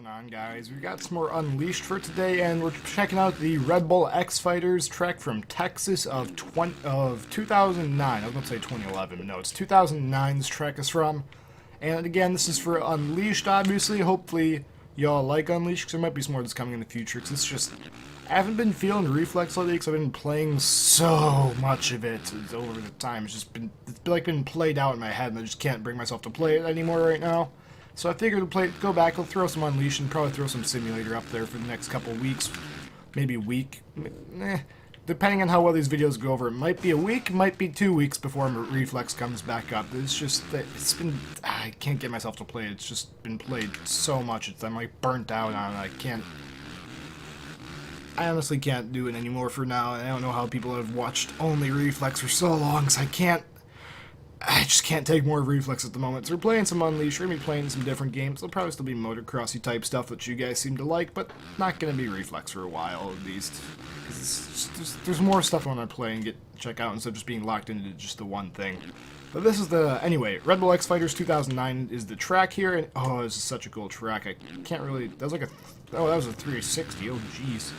going on, guys? We got some more Unleashed for today, and we're checking out the Redbull X Fighters track from Texas of 2009. I was going to say 2011. No, it's 2009 this track is from. And again, this is for Unleashed, obviously. Hopefully, y'all like Unleashed, because there might be some more that's coming in the future, because it's just... I haven't been feeling Reflex lately, because I've been playing so much of it over the time. It's been played out in my head, and I just can't bring myself to play it anymore right now. So I figured go back, we'll throw some Unleashed, and probably throw some Simulator up there for the next couple weeks. Maybe a week. Depending on how well these videos go over, it might be a week, might be 2 weeks before Reflex comes back up. It's just that I can't get myself to play it. It's just been played so much, I'm like burnt out on it. I honestly can't do it anymore for now, and I don't know how people have watched only Reflex for so long, so I just can't take more Reflex at the moment. So we're playing some Unleashed, we're going to be playing some different games. There'll probably still be motocrossy type stuff that you guys seem to like, but not going to be Reflex for a while at least. Because there's more stuff I want to play and check out instead of just being locked into just the one thing. But this is anyway, Redbull X Fighters 2009 is the track here, and oh, this is such a cool track. I can't really, that was a 360, oh jeez.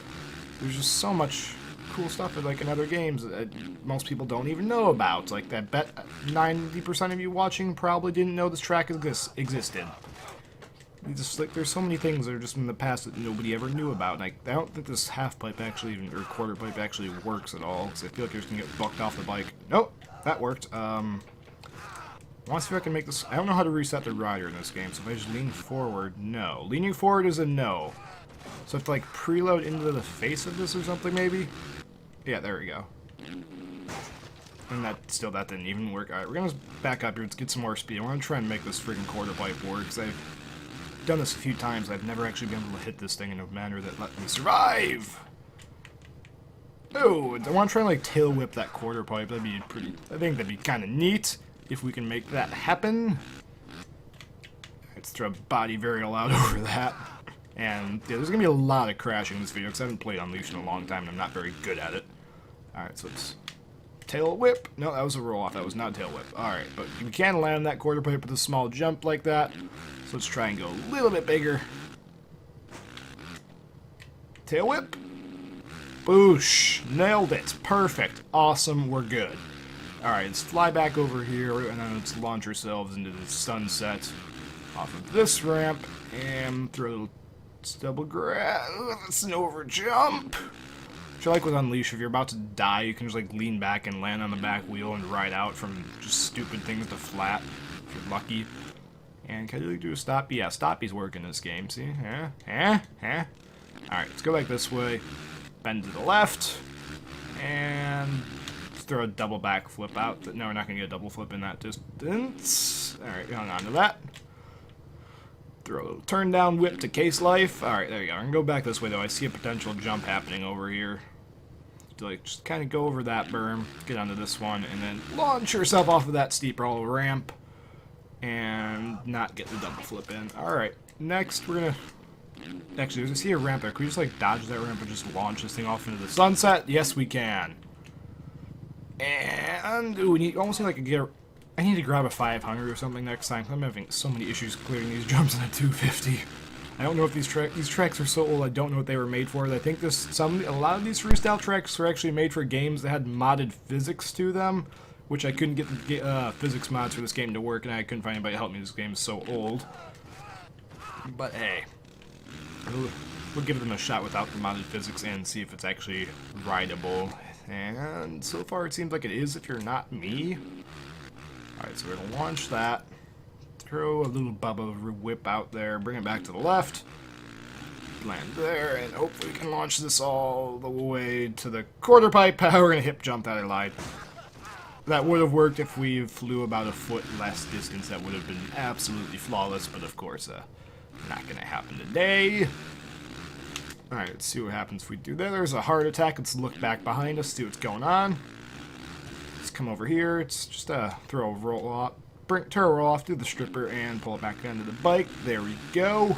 There's just so much cool stuff that, like in other games that most people don't even know about. Like, I bet 90% of you watching probably didn't know this track existed. There's so many things that are just in the past that nobody ever knew about. Like, I don't think this half pipe actually or quarter pipe actually works at all, because I feel like you're just gonna get bucked off the bike. Nope, that worked. I want to see if I can make this. I don't know how to reset the rider in this game, so if I just lean forward, no. Leaning forward is a no. So I have to like preload into the face of this or something, maybe? Yeah, there we go. And that didn't even work. Alright, we're gonna back up here, let's get some more speed. I want to try and make this freaking quarter pipe work, because I've done this a few times. I've never actually been able to hit this thing in a manner that let me survive! Oh, I want to try and like tail whip that quarter pipe. That'd be I think that'd be kind of neat, if we can make that happen. Let's throw a body varial out over that. And yeah, there's going to be a lot of crashing in this video, because I haven't played Unleashed in a long time, and I'm not very good at it. Alright, so it's tail whip. No, that was a roll-off. That was not a tail whip. Alright, but you can land that quarter pipe with a small jump like that. So let's try and go a little bit bigger. Tail whip. Boosh. Nailed it. Perfect. Awesome. We're good. Alright, let's fly back over here, and then let's launch ourselves into the sunset off of this ramp, and throw a little double grab. That's an over jump. Which I like with Unleash, if you're about to die, you can just like lean back and land on the back wheel and ride out from just stupid things to flat, if you're lucky. And can I really do a stop? Yeah, stoppy's working this game, see? Alright, let's go back this way, bend to the left, and let's throw a double backflip out. No, we're not going to get a double flip in that distance. Alright, hang on to that. Throw a little turn down whip to case life. Alright, there you go. I'm gonna go back this way though. I see a potential jump happening over here. To like just kind of go over that berm, get onto this one, and then launch yourself off of that steep roll ramp. And not get the double flip in. Alright, next we're gonna... Actually, there's a ramp there. Can we just like dodge that ramp and just launch this thing off into the sunset? Yes, we can. And ooh, we almost need like I need to grab a 500 or something next time. I'm having so many issues clearing these jumps in a 250. I don't know if these tracks are so old. I don't know what they were made for. I think a lot of these freestyle tracks were actually made for games that had modded physics to them, which I couldn't get the physics mods for this game to work, and I couldn't find anybody to help me. This game is so old. But hey, we'll give them a shot without the modded physics and see if it's actually rideable. And so far, it seems like it is if you're not me. Alright, so we're going to launch that, throw a little Bubba whip out there, bring it back to the left, land there, and hopefully we can launch this all the way to the quarter pipe. We're going to hip jump that, I lied. That would have worked if we flew about a foot less distance. That would have been absolutely flawless, but of course, not going to happen today. Alright, let's see what happens if we do that. There's a heart attack. Let's look back behind us, see what's going on. Come over here, it's just throw a roll off, turn a roll off, do the stripper, and pull it back onto the bike. There we go.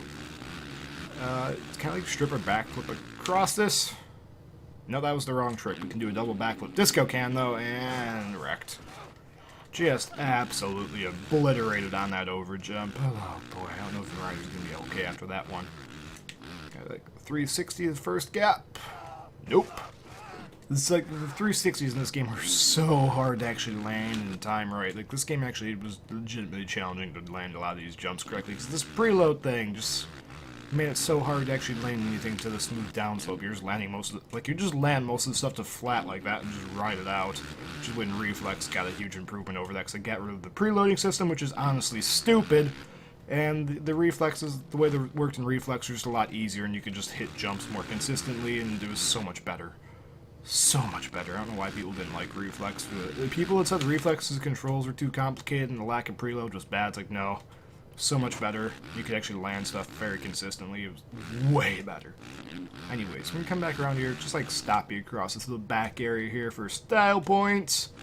It's kind of like stripper backflip across this. No, that was the wrong trick. We can do a double backflip disco can though, and wrecked. Just absolutely obliterated on that over jump. Oh boy, I don't know if the rider's gonna be okay after that one. Got like 360 the first gap. Nope. It's like the 360s in this game are so hard to actually land and time right. Like this game actually was legitimately challenging to land a lot of these jumps correctly, because this preload thing just made it so hard to actually land anything to the smooth downslope. You're just landing most of the, like you just land most of the stuff to flat like that and just ride it out. Just when Reflex got a huge improvement over that, because they got rid of the preloading system, which is honestly stupid. And the reflexes, the way they worked in Reflex, were just a lot easier, and you could just hit jumps more consistently, and it was so much better. So much better. I don't know why people didn't like Reflex. The people that said Reflex's controls were too complicated and the lack of preload was bad, it's like, no. So much better. You could actually land stuff very consistently. It was way better. Anyways, when we come back around here, just like stop you across this little back area here for style points.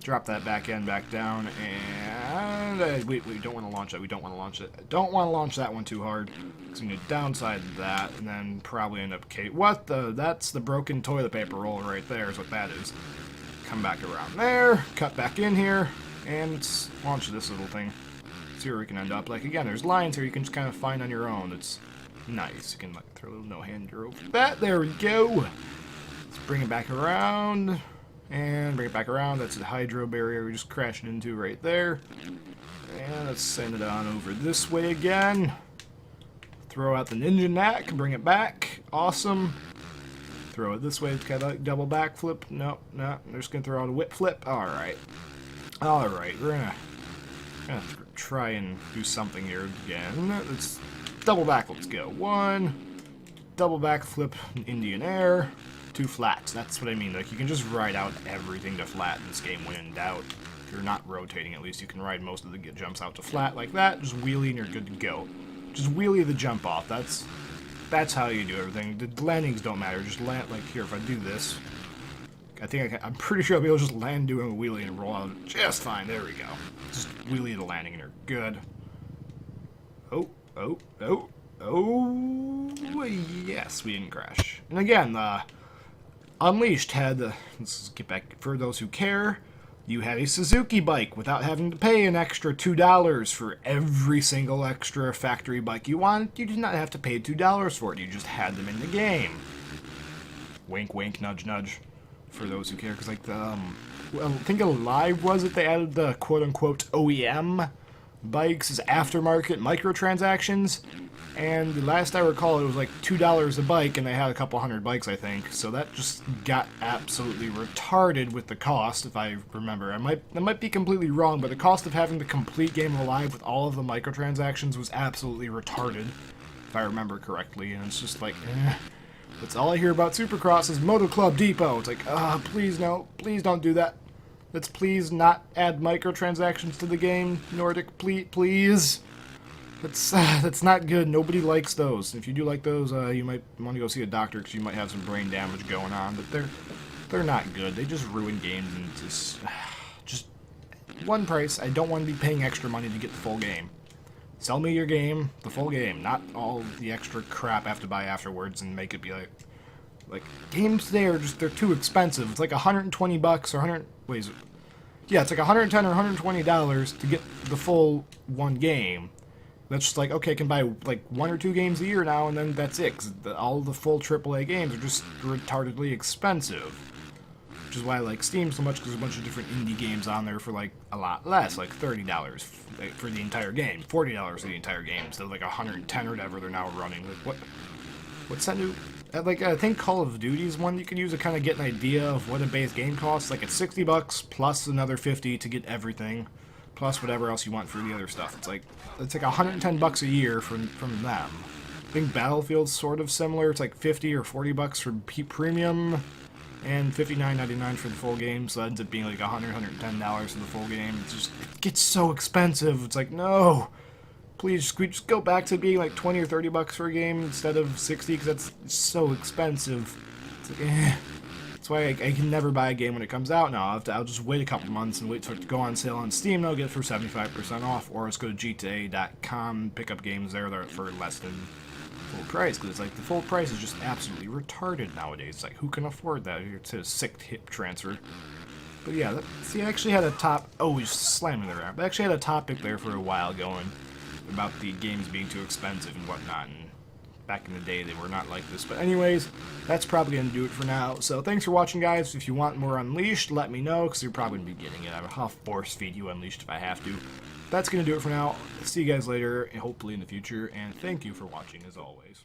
Drop that back end back down, and we don't want to launch that. We don't want to launch it. I don't want to launch that one too hard, because I'm going to downside that, and then probably end up what the? That's the broken toilet paper roll right there is what that is. Come back around there, cut back in here, and let's launch this little thing. See where we can end up. Like, again, there's lines here you can just kind of find on your own. It's nice. You can like throw a little no-hander over that. There we go. Let's bring it back around. And bring it back around. That's the hydro barrier we just crashed into right there. And let's send it on over this way again. Throw out the ninja knack. Bring it back. Awesome. Throw it this way. It's kind of like double backflip. Nope, no. They're just going to throw out a whip flip. Alright. Alright, we're gonna try and do something here again. Let's double back. Let's go. One. Double backflip. Indian air. 2 flats. That's what I mean. Like, you can just ride out everything to flat in this game when in doubt. If you're not rotating, at least you can ride most of the jumps out to flat like that. Just wheelie and you're good to go. Just wheelie the jump off. That's how you do everything. The landings don't matter. Just land, like here, if I do this, I'm pretty sure I'll be able to just land doing a wheelie and roll out just fine. There we go. Just wheelie the landing and you're good. Oh, yes, we didn't crash. And again, Unleashed had, let's get back, for those who care, you had a Suzuki bike without having to pay an extra $2 for every single extra factory bike you wanted. You did not have to pay $2 for it, you just had them in the game. Wink, wink, nudge, nudge, for those who care, because like the, well, I think Alive was it, they added the quote-unquote OEM bikes as aftermarket microtransactions. And the last I recall, it was like $2 a bike, and they had a couple hundred bikes, I think. So that just got absolutely retarded with the cost, if I remember. I might be completely wrong, but the cost of having the complete game Alive with all of the microtransactions was absolutely retarded, if I remember correctly. And it's just like, that's all I hear about Supercross is Moto Club Depot. It's like, please no, please don't do that. Let's please not add microtransactions to the game, Nordic, please. That's not good. Nobody likes those. If you do like those, you might want to go see a doctor because you might have some brain damage going on. But they're not good. They just ruin games, and just one price. I don't want to be paying extra money to get the full game. Sell me your game, the full game, not all the extra crap I have to buy afterwards and make it be like games today are just, they're too expensive. It's like $120 or 100. Wait, is it? Yeah, it's like $110 or $120 to get the full one game. That's just like, okay, I can buy like 1 or 2 games a year now, and then that's it. Cause all the full AAA games are just retardedly expensive. Which is why I like Steam so much, because there's a bunch of different indie games on there for like a lot less, like $30 for the entire game, $40 for the entire game, instead of like $110 or whatever they're now running. Like, what's that new? Like, I think Call of Duty is one you can use to kind of get an idea of what a base game costs. Like, it's $60 plus another $50 to get everything, plus whatever else you want for the other stuff. It's like $110 a year from them. I think Battlefield's sort of similar. It's like $50 or $40 for premium, and $59.99 for the full game. So that ends up being like $110 for the full game. It gets so expensive. It's like, no, please, could we just go back to being like $20 or $30 for a game instead of $60? Because that's so expensive. It's like, That's why I can never buy a game when it comes out now. I'll just wait a couple months and wait for it to go on sale on Steam, and I'll get it for 75% off, or just go to GTA.com, pick up games there that are for less than full price, because it's like the full price is just absolutely retarded nowadays. It's like, who can afford that? It's a sick hip transfer. But yeah, see, I actually had a he's slamming the ramp. I actually had a topic there for a while going about the games being too expensive and whatnot, and back in the day they were not like this. But anyways, that's probably going to do it for now. So thanks for watching, guys. If you want more Unleashed, let me know, because you're probably going to be getting it. I'll force feed you Unleashed if I have to. That's going to do it for now. See you guys later, hopefully in the future, and thank you for watching as always.